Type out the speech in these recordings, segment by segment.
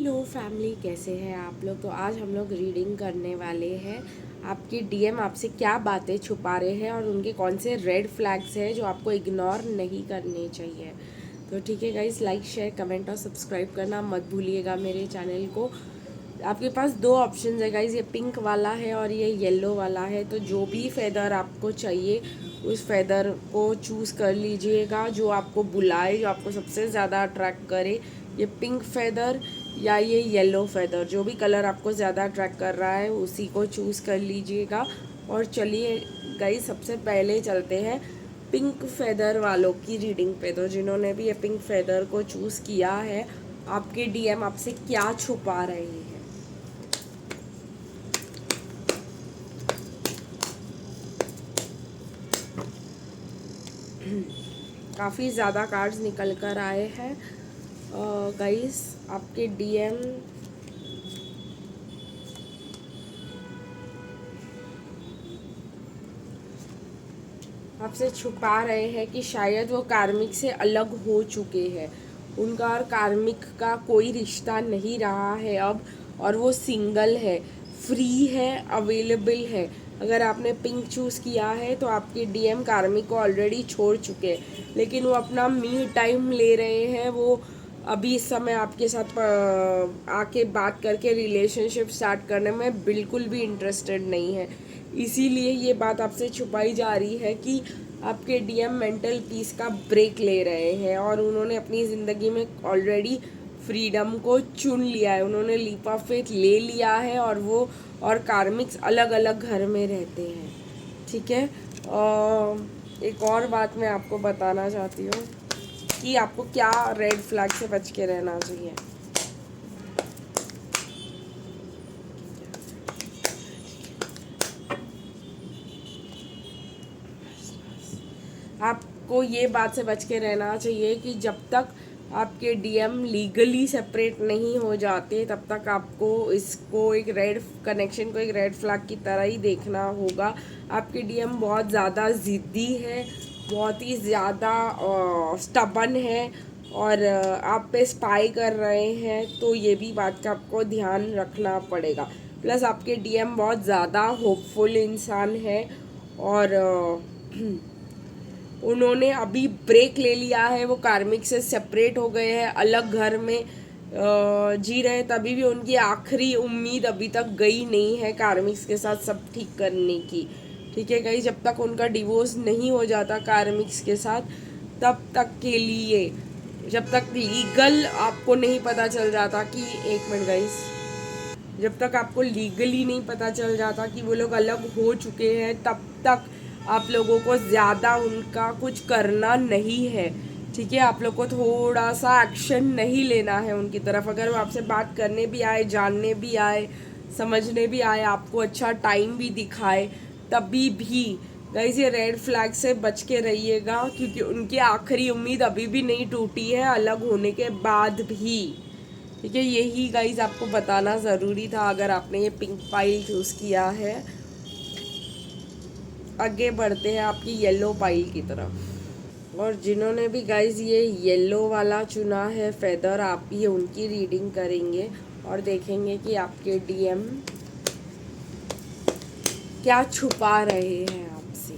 Hello family, कैसे हैं आप लोग। तो आज हम लोग रीडिंग करने वाले हैं आपके डीएम आपसे क्या बातें छुपा रहे हैं और उनके कौन से रेड फ्लैग्स हैं जो आपको इग्नोर नहीं करने चाहिए। तो ठीक है गाइस, लाइक शेयर कमेंट और सब्सक्राइब करना मत भूलिएगा मेरे चैनल को। आपके पास दो ऑप्शन है गाइस, ये पिंक वाला है और ये येलो वाला है। तो जो भी फेदर आपको चाहिए उस फेदर को चूज़ कर लीजिएगा जो आपको बुलाए, जो आपको सबसे ज़्यादा अट्रैक्ट करे। ये पिंक फेदर या ये येलो फेदर, जो भी कलर आपको ज़्यादा अट्रैक्ट कर रहा है उसी को चूज़ कर लीजिएगा। और चलिए गाइस, सबसे पहले चलते हैं पिंक फेदर वालों की रीडिंग पे। तो जिन्होंने भी ये पिंक फेदर को चूज़ किया है, आपके डीएम आपसे क्या छुपा रहे हैं। काफ़ी ज़्यादा कार्ड्स निकल कर आए हैं गाइस। आपके डीएम आपसे छुपा रहे हैं कि शायद वो कार्मिक से अलग हो चुके हैं, उनका और कार्मिक का कोई रिश्ता नहीं रहा है अब, और वो सिंगल है, फ्री है, अवेलेबल है। अगर आपने पिंक चूज़ किया है तो आपके डीएम कार्मिक को ऑलरेडी छोड़ चुके हैं, लेकिन वो अपना मी टाइम ले रहे हैं। वो अभी इस समय आपके साथ आके बात करके रिलेशनशिप स्टार्ट करने में बिल्कुल भी इंटरेस्टेड नहीं है। इसीलिए ये बात आपसे छुपाई जा रही है कि आपके डीएम मेंटल पीस का ब्रेक ले रहे हैं और उन्होंने अपनी ज़िंदगी में ऑलरेडी फ्रीडम को चुन लिया है, उन्होंने लीप ऑफ फेथ ले लिया है और वो और कार्मिक्स अलग अलग घर में रहते हैं। ठीक है। एक और बात मैं आपको बताना चाहती हूँ कि आपको क्या रेड फ्लैग से बच के रहना चाहिए। आपको ये बात से बच के रहना चाहिए कि जब तक आपके डीएम लीगली सेपरेट नहीं हो जाते तब तक आपको इसको एक रेड कनेक्शन को एक रेड फ्लैग की तरह ही देखना होगा। आपके डीएम बहुत ज़्यादा ज़िद्दी है, बहुत ही ज़्यादा स्टबन है और आप पे स्पाई कर रहे हैं, तो ये भी बात का आपको ध्यान रखना पड़ेगा। प्लस आपके डीएम बहुत ज़्यादा होपफुल इंसान है और उन्होंने अभी ब्रेक ले लिया है, वो कार्मिक से सेपरेट हो गए हैं, अलग घर में जी रहे हैं। तभी भी उनकी आखिरी उम्मीद अभी तक गई नहीं है कार्मिक्स के साथ सब ठीक करने की। ठीक है गाइस, जब तक उनका डिवोर्स नहीं हो जाता कार्मिक्स के साथ तब तक के लिए, जब तक लीगल आपको नहीं पता चल जाता कि, एक मिनट गाइस, जब तक आपको लीगली नहीं पता चल जाता कि वो लोग अलग हो चुके हैं तब तक आप लोगों को ज़्यादा उनका कुछ करना नहीं है। ठीक है, आप लोग को थोड़ा सा एक्शन नहीं लेना है उनकी तरफ। अगर वो आपसे बात करने भी आए, जानने भी आए, समझने भी आए, आपको अच्छा टाइम भी दिखाए, तभी भी गाइस ये रेड फ्लैग से बच के रहिएगा, क्योंकि उनकी आखिरी उम्मीद अभी भी नहीं टूटी है अलग होने के बाद भी। ठीक है, यही गाइज आपको बताना ज़रूरी था अगर आपने ये पिंक पाइल चूज़ किया है। आगे बढ़ते हैं आपकी येलो पाइल की तरफ। और जिन्होंने भी गाइज ये येलो वाला चुना है फेदर, आप ये उनकी रीडिंग करेंगे और देखेंगे कि आपके डीएम क्या छुपा रहे हैं आपसे।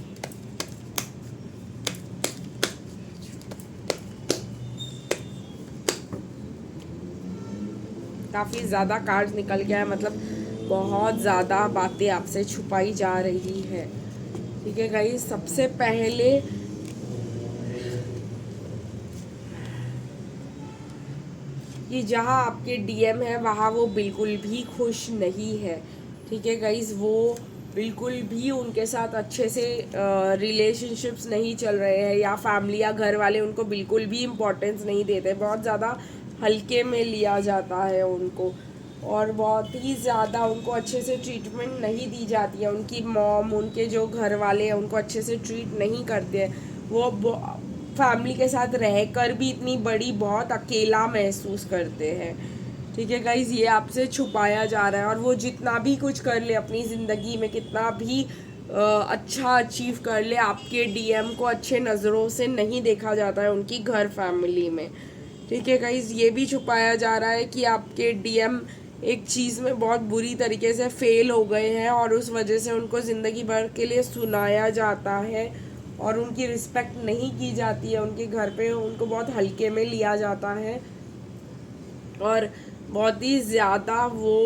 काफ़ी ज़्यादा कार्ड्स निकल गया है, मतलब बहुत ज़्यादा बातें आपसे छुपाई जा रही है। ठीक है गाइस, सबसे पहले कि जहाँ आपके डीएम है वहाँ वो बिल्कुल भी खुश नहीं है। ठीक है गाइस, वो बिल्कुल भी उनके साथ अच्छे से रिलेशनशिप्स नहीं चल रहे हैं, या फैमिली या घर वाले उनको बिल्कुल भी इम्पोर्टेंस नहीं देते, बहुत ज़्यादा हल्के में लिया जाता है उनको, और बहुत ही ज़्यादा उनको अच्छे से ट्रीटमेंट नहीं दी जाती है। उनकी मॉम, उनके जो घर वाले हैं उनको अच्छे से ट्रीट नहीं करते हैं। वो फैमिली के साथ रहकर भी इतनी बड़ी बहुत अकेला महसूस करते हैं। ठीक है गाइज, ये आपसे छुपाया जा रहा है, और वो जितना भी कुछ कर ले अपनी ज़िंदगी में, कितना भी अच्छा अचीव कर ले, आपके डीएम को अच्छे नज़रों से नहीं देखा जाता है उनकी घर फैमिली में। ठीक है गाइस, ये भी छुपाया जा रहा है कि आपके डीएम एक चीज़ में बहुत बुरी तरीके से फेल हो गए हैं और उस वजह से उनको ज़िंदगी भर के लिए सुनाया जाता है और उनकी रिस्पेक्ट नहीं की जाती है। उनके घर पे उनको बहुत हल्के में लिया जाता है और बहुत ही ज़्यादा वो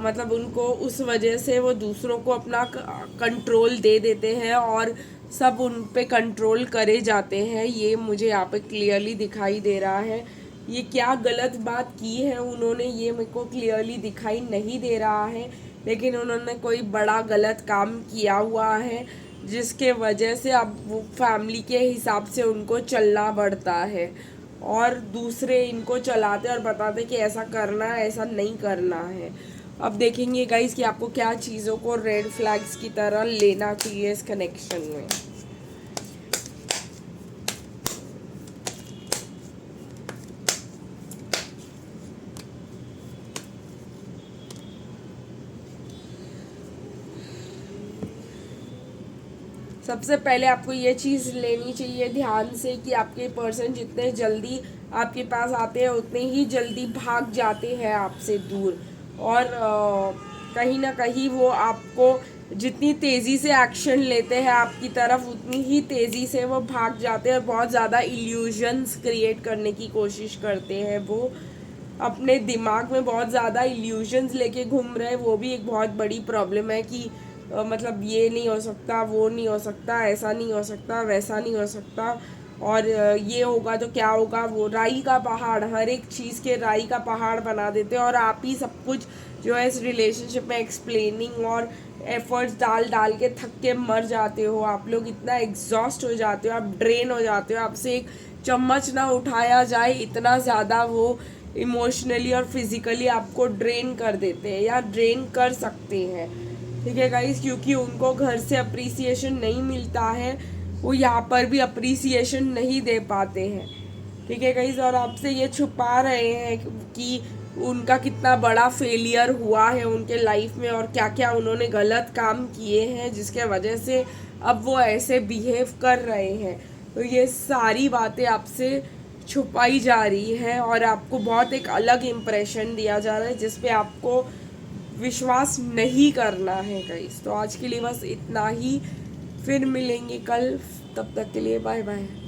मतलब उनको उस वजह से वो दूसरों को अपना कंट्रोल दे देते हैं और सब उन पे कंट्रोल करे जाते हैं। ये मुझे यहाँ पे क्लियरली दिखाई दे रहा है। ये क्या गलत बात की है उन्होंने, ये मेरे को क्लियरली दिखाई नहीं दे रहा है, लेकिन उन्होंने कोई बड़ा गलत काम किया हुआ है जिसके वजह से अब वो फैमिली के हिसाब से उनको चलना पड़ता है और दूसरे इनको चलाते और बताते कि ऐसा करना है, ऐसा नहीं करना है। अब देखेंगे गाइस कि आपको क्या चीज़ों को रेड फ्लैग्स की तरह लेना चाहिए इस कनेक्शन में। सबसे पहले आपको ये चीज़ लेनी चाहिए ध्यान से कि आपके पर्सन जितने जल्दी आपके पास आते हैं उतने ही जल्दी भाग जाते हैं आपसे दूर और कहीं ना कहीं वो आपको जितनी तेज़ी से एक्शन लेते हैं आपकी तरफ उतनी ही तेज़ी से वो भाग जाते हैं और बहुत ज़्यादा इल्यूजन्स क्रिएट करने की कोशिश करते हैं। वो अपने दिमाग में बहुत ज़्यादा इल्यूजन्स लेके घूम रहे हैं। वो भी एक बहुत बड़ी प्रॉब्लम है कि मतलब ये नहीं हो सकता, वो नहीं हो सकता, ऐसा नहीं हो सकता, वैसा नहीं हो सकता और ये होगा तो क्या होगा, वो राई का पहाड़, हर एक चीज़ के राई का पहाड़ बना देते हैं और आप ही सब कुछ जो है इस रिलेशनशिप में एक्सप्लेनिंग और एफर्ट्स डाल डाल के थक के मर जाते हो। आप लोग इतना एग्जॉस्ट हो जाते हो, आप ड्रेन हो जाते हो, आपसे एक चम्मच ना उठाया जाए इतना ज़्यादा वो इमोशनली और फिज़िकली आपको ड्रेन कर देते हैं या ड्रेन कर सकते हैं। ठीक है गाइस, क्योंकि उनको घर से अप्रिसिएशन नहीं मिलता है, वो यहाँ पर भी अप्रिसिएशन नहीं दे पाते हैं। ठीक है गाइस, और आपसे ये छुपा रहे हैं कि उनका कितना बड़ा फेलियर हुआ है उनके लाइफ में और क्या क्या उन्होंने गलत काम किए हैं जिसके वजह से अब वो ऐसे बिहेव कर रहे हैं। तो ये सारी बातें आपसे छुपाई जा रही है और आपको बहुत एक अलग इम्प्रेशन दिया जा रहा है जिस पे आपको विश्वास नहीं करना है गाइस। तो आज के लिए बस इतना ही, फिर मिलेंगे कल, तब तक के लिए बाय बाय।